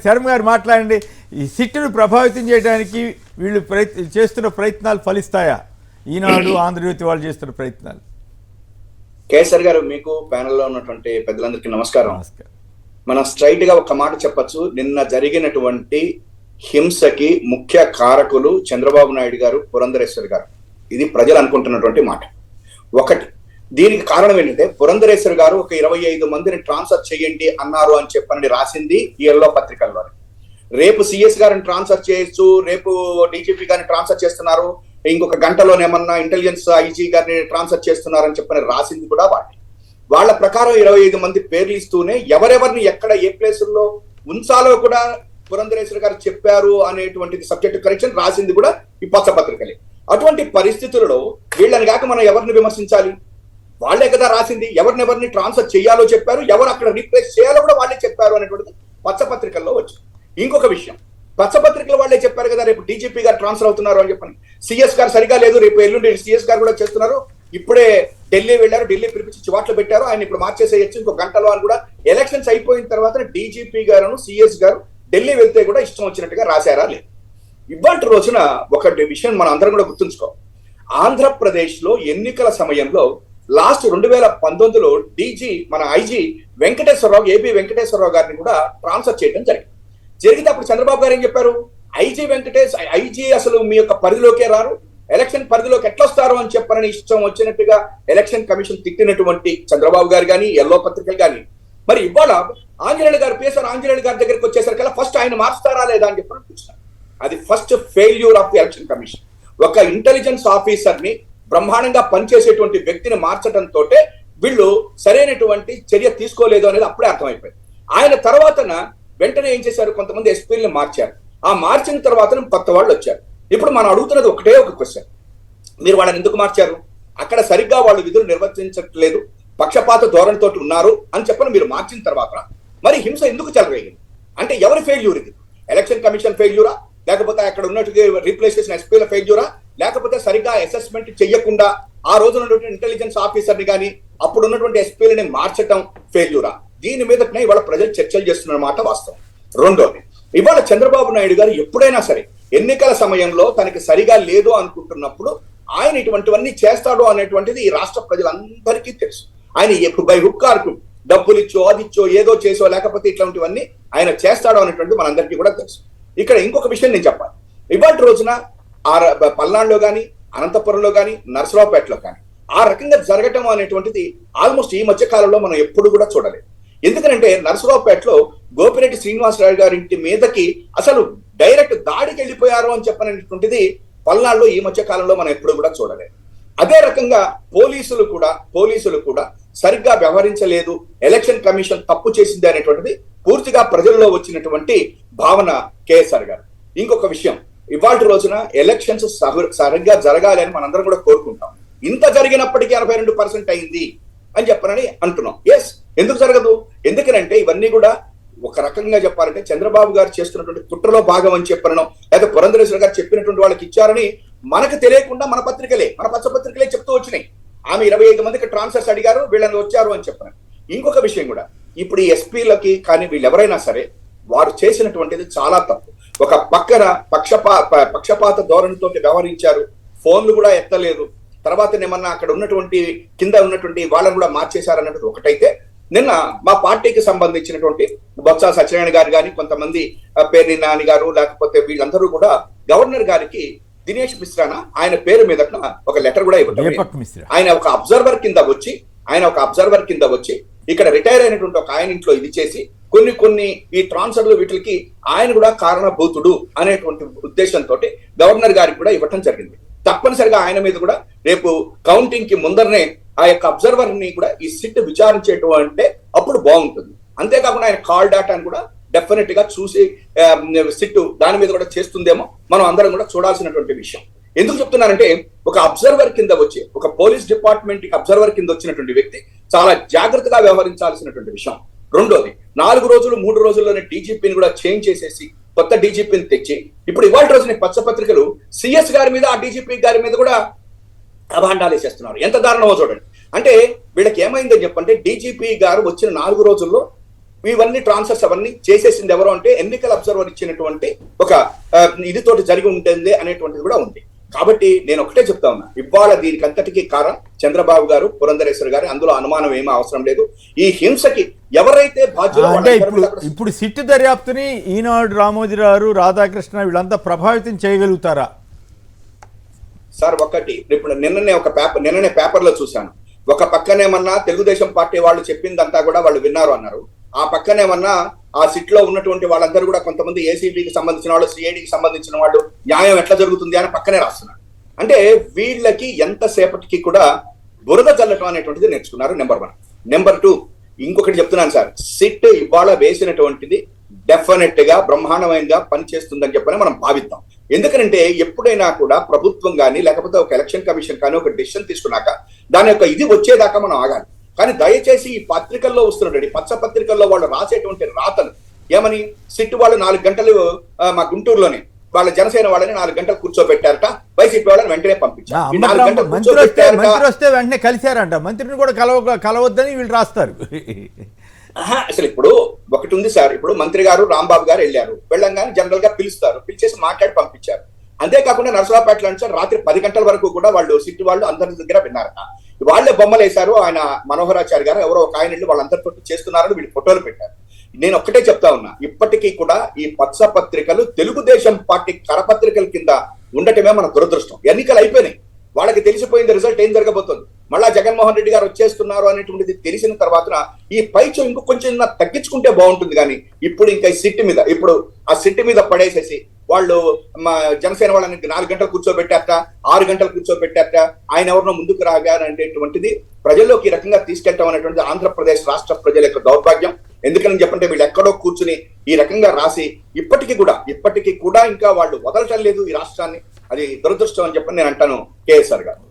శర్మ గారు మాట్లాడండి. ఈ సిట్టును ప్రభావితం చేయడానికి వీళ్ళు చేస్తున్న ప్రయత్నాలు ఫలిస్తాయా? ఈనాడు ఆంధ్రజ్యోతి వాళ్ళు చేస్తున్న ప్రయత్నాలు. కేసర్ గారు, మీకు ప్యానెల్లో ఉన్నటువంటి పెద్దలందరికీ నమస్కారం. మనం స్ట్రైట్ గా ఒక మాట చెప్పచ్చు. నిన్న జరిగినటువంటి హింసకి ముఖ్య కారకులు చంద్రబాబు నాయుడు గారు, పురంధరేశ్వర్ గారు. ఇది ప్రజలు అనుకుంటున్నటువంటి మాట. ఒకటి, దీనికి కారణం ఏంటంటే పురంధరేశ్వర్ గారు ఒక 25 మందిని ట్రాన్స్ఫర్ చేయండి అన్నారు అని చెప్పని రాసింది ఈ ఎల్లో పత్రికల్లో. రేపు సిఎస్ గారిని ట్రాన్స్ఫర్ చేయొచ్చు, రేపు డీజీపీ గారిని ట్రాన్స్ఫర్ చేస్తున్నారు, ఇంకొక గంటలోనేమన్నా ఇంటెలిజెన్స్ ఐజీ గారిని ట్రాన్స్ఫర్ చేస్తున్నారని చెప్పని రాసింది కూడా వాళ్ళ ప్రకారం 25 మంది పేర్లు ఇస్తూనే ఎవరెవరిని ఎక్కడ ఏ ప్లేసుల్లో ఉంచాలో కూడా పురంధరేశ్వర్ గారు చెప్పారు అనేటువంటిది సబ్జెక్ట్ కరెక్షన్ రాసింది కూడా ఈ పచ్చ పత్రికలే. అటువంటి పరిస్థితులలో వీళ్ళని కాక మనం ఎవరిని విమర్శించాలి? వాళ్లే కదా రాసింది. ఎవరిని ట్రాన్స్ఫర్ చేయాలో చెప్పారు, ఎవరు అక్కడ రీప్లేస్ చేయాలో కూడా వాళ్ళే చెప్పారు అనేటువంటిది పచ్చ పత్రికల్లో వచ్చింది. ఇంకొక విషయం, పచ్చపత్రికల వాళ్ళే చెప్పారు కదా రేపు డీజీపీ గారు ట్రాన్స్ఫర్ అవుతున్నారు అని చెప్పని. సిఎస్ గారు సరిగా లేదు, రేపు ఎల్లుండి సిఎస్ గారు కూడా చేస్తున్నారు. ఇప్పుడే ఢిల్లీ వెళ్ళారు, ఢిల్లీ పిలిపించి చివాట్లు పెట్టారు, ఆయన ఇప్పుడు మార్చేసేయచ్చు ఇంకో గంటలో అని కూడా. ఎలక్షన్స్ అయిపోయిన తర్వాత డీజీపీ గారు సిఎస్ గారు ఢిల్లీ వెళ్తే కూడా ఇష్టం వచ్చినట్టుగా రాశారా లేదు? ఇవాళ రోజున ఒక విషయం మనం అందరం కూడా గుర్తుంచుకో. ఆంధ్రప్రదేశ్ లో ఎన్నికల సమయంలో లాస్ట్ 2019లో మన ఐజీ వెంకటేశ్వరరావు, ఏపీ వెంకటేశ్వరరావు గారిని కూడా ట్రాన్స్ఫర్ చేయడం జరిగితే అప్పుడు చంద్రబాబు గారు ఏం చెప్పారు? ఐజీ అసలు మీ యొక్క పరిధిలోకే రారు, ఎలక్షన్ పరిధిలోకి ఎట్లా వస్తారు అని చెప్పని ఇష్టం వచ్చినట్టుగా ఎలక్షన్ కమిషన్ తిట్టినటువంటి చంద్రబాబు గారు కానీ, ఎల్లో పత్రికలు కానీ, మరి ఇవాళ ఆంజనేయులు గారు, పిఎస్ఆర్ ఆంజనేయులు గారి దగ్గరికి వచ్చేసరికల్లా ఫస్ట్ ఆయన మార్చుతారా లేదా అని చెప్పని చూస్తున్నారు. అది first failure of the election commission. ఒక ఇంటెలిజెన్స్ ఆఫీసర్ ని బ్రహ్మాండంగా పనిచేసేటువంటి వ్యక్తిని మార్చడంతో వీళ్ళు సరైనటువంటి చర్య తీసుకోలేదు అనేది అప్పుడే అర్థమైపోయింది. ఆయన తర్వాత వెంటనే ఏం చేశారు? కొంతమంది ఎస్పీలను మార్చారు. ఆ మార్చిన తర్వాత కొత్త వాళ్ళు వచ్చారు. ఇప్పుడు మనం అడుగుతున్నది ఒకటే ఒక క్వశ్చన్, మీరు వాళ్ళని ఎందుకు మార్చారు? అక్కడ సరిగ్గా వాళ్ళు విధులు నిర్వర్తించట్లేదు, పక్షపాత ధోరణితో ఉన్నారు అని చెప్పని మీరు మార్చిన తర్వాత మరి హింస ఎందుకు చెలరేగింది? అంటే ఎవరి ఫెయిల్యూర్ ఇది? ఎలక్షన్ కమిషన్ ఫెయిల్యూరా, లేకపోతే అక్కడ ఉన్నట్టుగా రీప్లేస్ చేసిన ఎస్పీల ఫెయిల్యూరా, లేకపోతే సరిగ్గా అసెస్మెంట్ చెయ్యకుండా ఆ రోజు ఉన్నటువంటి ఇంటెలిజెన్స్ ఆఫీసర్ని కానీ అప్పుడు ఉన్నటువంటి ఎస్పీలని మార్చడం ఫెయిల్యూరా? దీని మీద ఇవాళ ప్రజలు చర్చలు చేస్తున్న మాట వాస్తవం. రెండోది, ఇవాళ చంద్రబాబు నాయుడు గారు ఎప్పుడైనా సరే ఎన్నికల సమయంలో తనకి సరిగా లేదు అనుకుంటున్నప్పుడు ఆయన ఇటువంటివన్నీ చేస్తాడు అనేటువంటిది ఈ రాష్ట్ర ప్రజలందరికీ తెలుసు. ఆయన బై హుక్కార్కు డబ్బులు ఇచ్చో, అదిచ్చో, ఏదో చేసో, లేకపోతే ఇట్లాంటివన్నీ ఆయన చేస్తాడు అనేటువంటిది మనందరికీ కూడా తెలుసు. ఇక్కడ ఇంకొక విషయం నేను చెప్పాలి. ఇవాళ రోజున పల్నాడులో కానీ, అనంతపురంలో కానీ, నర్సరావుపేటలో కానీ ఆ రకంగా జరగటం అనేటువంటిది ఆల్మోస్ట్ ఈ మధ్య కాలంలో మనం ఎప్పుడు కూడా చూడలేదు. ఎందుకంటే నర్సరావుపేటలో గోపిరెడ్డి శ్రీనివాసరావు గారి ఇంటి మీదకి అసలు డైరెక్ట్ దాడికి వెళ్ళిపోయారు అని చెప్పనేటువంటిది పల్నాడులో ఈ మధ్య కాలంలో మనం ఎప్పుడు కూడా చూడలేదు. అదే రకంగా పోలీసులు కూడా సరిగ్గా వ్యవహరించలేదు, ఎలక్షన్ కమిషన్ తప్పు చేసింది అనేటువంటిది పూర్తిగా ప్రజల్లో వచ్చినటువంటి భావన కేఎస్ఆర్ గారు. ఇంకొక విషయం, ఇవాళ రోజున ఎలక్షన్స్ సరిగ్గా జరగాలి అని మనందరం కూడా కోరుకుంటాం. ఇంత జరిగినప్పటికీ 82% అయింది అని చెప్పనని అంటున్నాం. ఎస్, ఎందుకు జరగదు? ఎందుకనంటే ఇవన్నీ కూడా ఒక రకంగా చెప్పాలంటే చంద్రబాబు గారు చేస్తున్నటువంటి కుట్రలో భాగం అని చెప్పనో, లేదా పురంధరేశ్వర గారు చెప్పినటువంటి వాళ్ళకి ఇచ్చారని మనకు తెలియకుండా మన పచ్చపత్రికలే చెప్తూ వచ్చినాయి. ఆమె 25 మందికి ట్రాన్స్ఫర్స్ అడిగారు, వీళ్ళని వచ్చారు అని చెప్పారు. ఇంకొక విషయం కూడా, ఇప్పుడు ఈ ఎస్పీలకి కానీ వీళ్ళు ఎవరైనా సరే వారు చేసినటువంటిది చాలా తప్పు. ఒక పక్కన పక్షపాత ధోరణితో వ్యవహరించారు, ఫోన్లు కూడా ఎత్తలేదు, తర్వాత ఏమన్నా అక్కడ ఉన్నటువంటి కింద ఉన్నటువంటి వాళ్ళని కూడా మార్చేశారన్నది ఒకటైతే, నిన్న మా పార్టీకి సంబంధించినటువంటి బొత్స సత్యనారాయణ గారు కానీ, కొంతమంది పేర్ని నాని గారు, లేకపోతే వీళ్ళందరూ కూడా గవర్నర్ గారికి దినేష్ మిశ్రానా ఆయన పేరు మీద ఒక లెటర్ కూడా ఇవ్వడం. ఆయన ఒక అబ్జర్వర్ కింద వచ్చి ఇక్కడ రిటైర్ అయినటువంటి ఒక ఆయన ఇంట్లో ఇది చేసి కొన్ని ఈ ట్రాన్స్ఫర్లు వీటికి ఆయన కూడా కారణభూతుడు అనేటువంటి ఉద్దేశంతో గవర్నర్ గారికి కూడా ఇవ్వటం జరిగింది. తప్పనిసరిగా ఆయన మీద కూడా రేపు కౌంటింగ్ కి ముందరనే ఆ యొక్క అబ్జర్వర్ ని కూడా ఈ సిట్ విచారించేయటం అంటే అప్పుడు బాగుంటుంది. అంతేకాకుండా ఆయన కాల్ డేటాను కూడా డెఫినెట్ గా చూసి సిట్ దాని మీద కూడా చేస్తుందేమో మనం అందరం కూడా చూడాల్సినటువంటి విషయం. ఎందుకు చెప్తున్నానంటే ఒక అబ్జర్వర్ కింద వచ్చి, ఒక పోలీస్ డిపార్ట్మెంట్ కి అబ్జర్వర్ కింద వచ్చినటువంటి వ్యక్తి చాలా జాగ్రత్తగా వ్యవహరించాల్సినటువంటి విషయం. రెండోది, 4 రోజులు 3 రోజుల్లోనే డీజీపీని కూడా చేంజ్ చేసేసి కొత్త డీజీపీని తెచ్చి ఇప్పుడు ఇవాళ రోజున పచ్చపత్రికలు సిఎస్ గారి మీద, ఆ డీజీపీ గారి మీద కూడా అభాండాలు వేసేస్తున్నారు. ఎంత దారుణమో చూడండి. అంటే వీళ్ళకి ఏమైందని చెప్పంటే డీజీపీ గారు వచ్చిన 4 రోజుల్లో ఇవన్నీ ట్రాన్స్ఫర్స్ అవన్నీ చేసేసింది ఎవరు అంటే ఎన్నికల అబ్జర్వర్ ఇచ్చినటువంటి ఒక ఇదితోటి జరిగి ఉంటుంది అనేటువంటిది కూడా ఉంది. కాబట్టి నేను ఒకటే చెప్తా ఉన్నా, ఇవాళ దీనికి అంతటికీ కారణం చంద్రబాబు గారు, పురంధరేశ్వర్ గారు, అందులో అనుమానం ఏమీ అవసరం లేదు. ఈ హింసకి ఎవరైతే బాధ్యులు అంటే ఇప్పుడు సిట్టు దర్యాప్తుని ఈనాడు రామోజీరావు, రాధాకృష్ణ వీళ్ళంతా ప్రభావితం చేయగలుగుతారా? సార్ ఒకటి, ఇప్పుడు నిన్ననే పేపర్లో చూశాను, ఒక పక్కనేమన్నా తెలుగుదేశం పార్టీ వాళ్ళు చెప్పిందంతా కూడా వాళ్ళు విన్నారు అన్నారు, ఆ పక్కనేమన్నా ఆ సిట్ లో ఉన్నటువంటి వాళ్ళందరూ కూడా కొంతమంది ఏసీబీకి సంబంధించిన వాళ్ళు, సిఐడికి సంబంధించిన వాళ్ళు న్యాయం ఎట్లా జరుగుతుంది అని పక్కనే రాస్తున్నారు. అంటే వీళ్ళకి ఎంతసేపటికి కూడా బురద జల్లటం అనేటువంటిది నేర్చుకున్నారు. నెంబర్ 1. నెంబర్ 2, ఇంకొకటి చెప్తున్నాను సార్, సిట్ ఇవాళ వేసినటువంటిది డెఫినెట్ గా బ్రహ్మాండమైనగా పనిచేస్తుందని చెప్పని మనం భావిద్దాం. ఎందుకంటే ఎప్పుడైనా కూడా ప్రభుత్వం కానీ లేకపోతే ఒక ఎలక్షన్ కమిషన్ కానీ ఒక డెసిషన్ తీసుకున్నాక దాని యొక్క ఇది వచ్చేదాకా మనం ఆగాలి. కానీ దయచేసి ఈ పత్రికల్లో వస్తున్నటువంటి పచ్చ పత్రికల్లో వాళ్ళు రాసేటువంటి రాతలు ఏమని, సిట్ వాళ్ళు 4 గంటలు మా గుంటూరులోనే వాళ్ళ జనసేన వాళ్ళని 4 గంటలు కూర్చోబెట్టారట, వైసీపీ వాళ్ళని వెంటనే పంపించారు. మంత్రి వస్తే వెంటనే కలిశారంట, మంత్రిని కూడా కలవద్దని వీళ్ళు రాస్తారు. అసలు ఇప్పుడు ఒకటి ఉంది సార్, ఇప్పుడు మంత్రి గారు రాంబాబు గారు వెళ్ళంగానే జనరల్ గా పిలుస్తారు, పిలిచేసి మాట్లాడి పంపించారు. అంతేకాకుండా నరసరావుపేటలో నుంచి రాత్రి 10 గంటల వరకు కూడా వాళ్ళు సిట్ వాళ్ళు అందరి దగ్గర విన్నారట. వాళ్ళే బొమ్మలు వేశారు, ఆయన మనోహరాచారి గారు ఎవరో ఒక ఆయన వెళ్ళి వాళ్ళందరితో చేస్తున్నారని వీళ్ళు ఫోటోలు పెట్టారు. నేను ఒక్కటే చెప్తా ఉన్నా, ఇప్పటికీ కూడా ఈ పచ్చ పత్రికలు తెలుగుదేశం పార్టీ కరపత్రికల కింద ఉండటమే మన దురదృష్టం. ఎన్నికలు అయిపోయినాయి, వాళ్ళకి తెలిసిపోయింది రిజల్ట్ ఏం జరగబోతుంది, మళ్ళా జగన్మోహన్ రెడ్డి గారు వచ్చేస్తున్నారు అనేటువంటిది తెలిసిన తర్వాత ఈ పైచో ఇంకో కొంచెం తగ్గించుకుంటే బాగుంటుంది. కానీ ఇప్పుడు ఇంకా ఇప్పుడు ఆ సిట్ మీద పడేసేసి వాళ్ళు మా జనసేన వాళ్ళని 4 గంటలు కూర్చోబెట్టారట, 6 గంటలు కూర్చోబెట్టారట, ఆయన ఎవరినో ముందుకు రాగారనేటువంటిది ప్రజల్లోకి ఈ రకంగా తీసుకెళ్తాం అనేటువంటిది ఆంధ్రప్రదేశ్ రాష్ట్ర ప్రజల యొక్క దౌర్భాగ్యం. ఎందుకని చెప్పంటే వీళ్ళు ఎక్కడో కూర్చుని ఈ రకంగా రాసి ఇప్పటికీ కూడా ఇంకా వాళ్ళు వదలటం లేదు ఈ రాష్ట్రాన్ని. అది దురదృష్టం అని చెప్పని నేను అంటాను కేఎస్ఆర్ గారు.